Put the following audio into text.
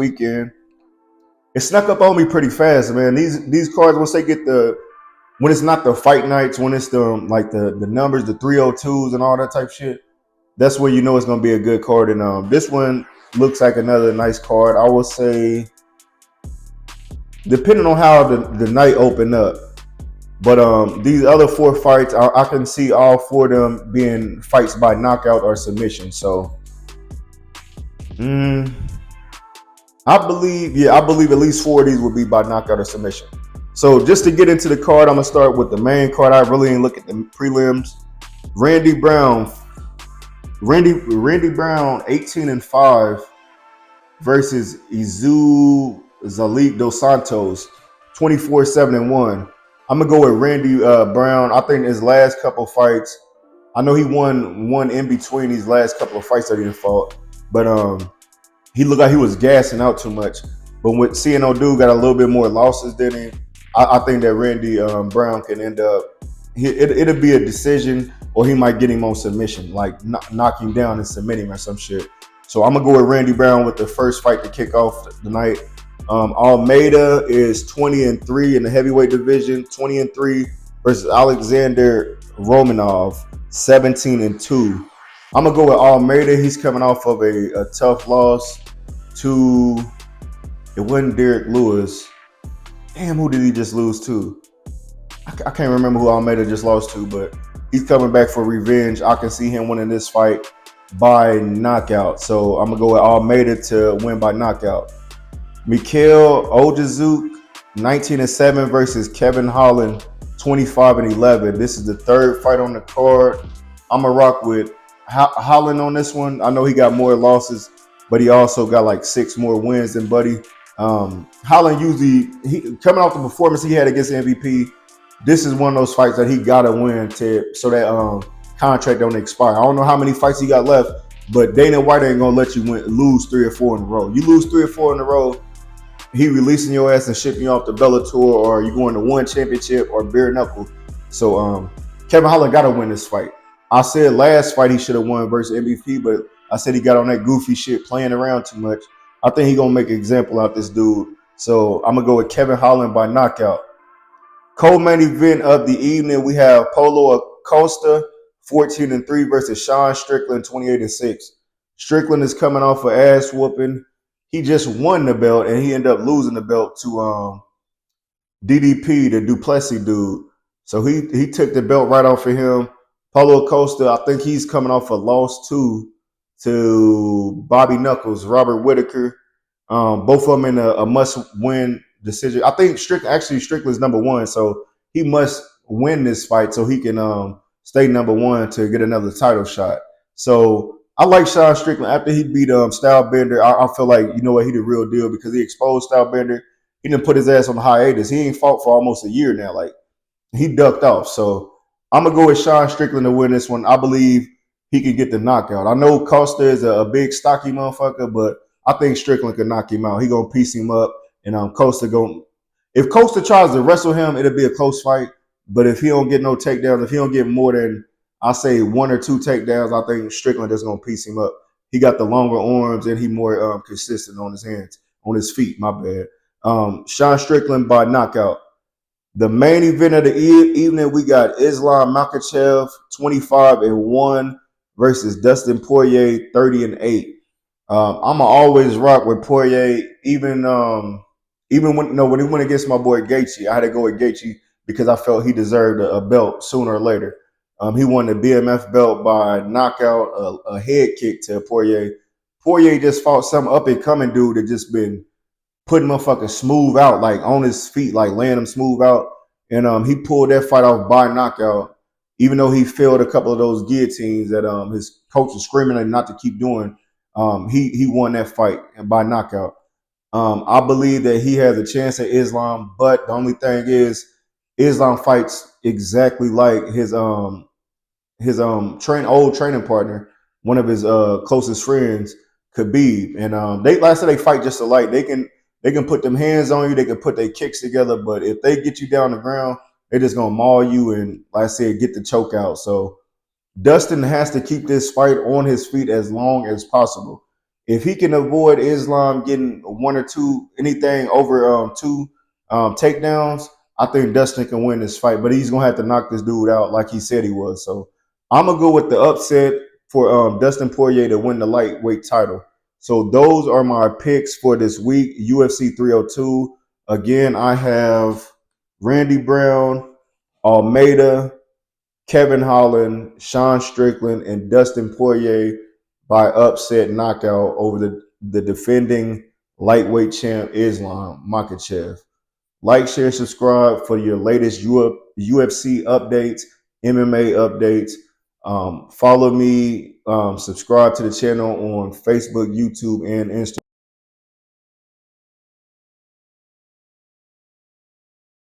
weekend. It snuck up on me pretty fast, man. These cards once they get when it's not the fight nights, when it's the numbers, the 302s and all that type shit, that's where you know it's gonna be a good card. And this one looks like another nice card. I will say, depending on how the night opened up. But these other four fights, I can see all four of them being fights by knockout or submission. So mm, I believe at least four of these will be by knockout or submission. So just to get into the card, I'm gonna start with the main card. I really ain't look at the prelims. Randy Brown, Randy Brown, 18-5 versus Izu Zalik dos Santos, 24-7-1. I'm gonna go with Randy Brown. I think his last couple fights, I know he won one in between these last couple of fights that he fought, but he looked like he was gassing out too much. But with CNO dude got a little bit more losses than him, I think that Randy Brown can end up. It'll be a decision, or he might get him on submission, like knock him down and submit him or some shit. So I'm gonna go with Randy Brown with the first fight to kick off the night. Almeida is 20-3 in the heavyweight division, 20-3 versus Alexander Romanov, 17-2. I'm gonna go with Almeida. He's coming off of a tough loss to, it wasn't Derek Lewis. Damn, who did he just lose to? I can't remember who Almeida just lost to, but he's coming back for revenge. I can see him winning this fight by knockout. So I'm gonna go with Almeida to win by knockout. Mikhail Ojazuk, 19-7 versus Kevin Holland, 25-11. This is the third fight on the card. I'm gonna rock with Holland on this one. I know he got more losses, but he also got like 6 more wins than Buddy. Holland usually, coming off the performance he had against MVP, this is one of those fights that he gotta win so that contract don't expire. I don't know how many fights he got left, but Dana White ain't gonna let you lose 3 or 4 in a row. You lose 3 or 4 in a row, he releasing your ass and shipping you off the Bellator, or you going to one championship or bare knuckle. So Kevin Holland gotta win this fight. I said last fight he should have won versus MVP, but I said he got on that goofy shit, playing around too much. I think he's gonna make an example out this dude. So I'm gonna go with Kevin Holland by knockout. Co-main event of the evening, we have Paulo Acosta, 14-3 versus Sean Strickland, 28-6. Strickland is coming off an ass whooping. He just won the belt and he ended up losing the belt to DDP, the Duplessis dude. So he took the belt right off of him. Paulo Acosta, I think he's coming off a loss to Bobby Knuckles, Robert Whitaker. Both of them in a must-win decision. I think Strickland's number 1, so he must win this fight so he can stay number 1 to get another title shot. So I like Sean Strickland. After he beat Stylebender, I feel like, you know what, he the real deal because he exposed Stylebender. He didn't put his ass on hiatus. He ain't fought for almost a year now. Like, he ducked off. So I'm gonna go with Sean Strickland to win this one. I believe he can get the knockout. I know Costa is a big stocky motherfucker, but I think Strickland can knock him out. He gonna piece him up, and if Costa tries to wrestle him, it'll be a close fight. But if he don't get no takedowns, if he don't get more than, I say, 1 or 2 takedowns, I think Strickland is gonna piece him up. He got the longer arms and he more consistent on his feet. My bad. Sean Strickland by knockout. The main event of the evening, we got Islam Makhachev, 25-1 versus Dustin Poirier, 30-8. I'ma always rock with Poirier, even when he went against my boy Gaethje. I had to go with Gaethje because I felt he deserved a belt sooner or later. He won the BMF belt by knockout, a head kick to Poirier. Poirier just fought some up and coming dude that just been putting motherfuckers smooth out, like on his feet, like laying him smooth out. And he pulled that fight off by knockout, even though he failed a couple of those guillotines that his coach was screaming at him not to keep doing. He won that fight by knockout. I believe that he has a chance at Islam, but the only thing is Islam fights exactly like his old training partner, one of his closest friends, Khabib. And they fight just alike. They can put them hands on you, they can put their kicks together, but if they get you down the ground, they're just gonna maul you and, like I said, get the choke out. So Dustin has to keep this fight on his feet as long as possible. if he can avoid Islam getting one or two, anything over two takedowns, I think Dustin can win this fight. But he's gonna have to knock this dude out like he said he was. So I'm gonna go with the upset for Dustin Poirier to win the lightweight title. So those are my picks for this week. UFC 302. Again, I have Randy Brown, Almeida, Kevin Holland, Sean Strickland, and Dustin Poirier by upset knockout over the defending lightweight champ Islam Makhachev. Like, share, subscribe for your latest UFC updates, MMA updates. Follow me, subscribe to the channel on Facebook, YouTube, and Instagram.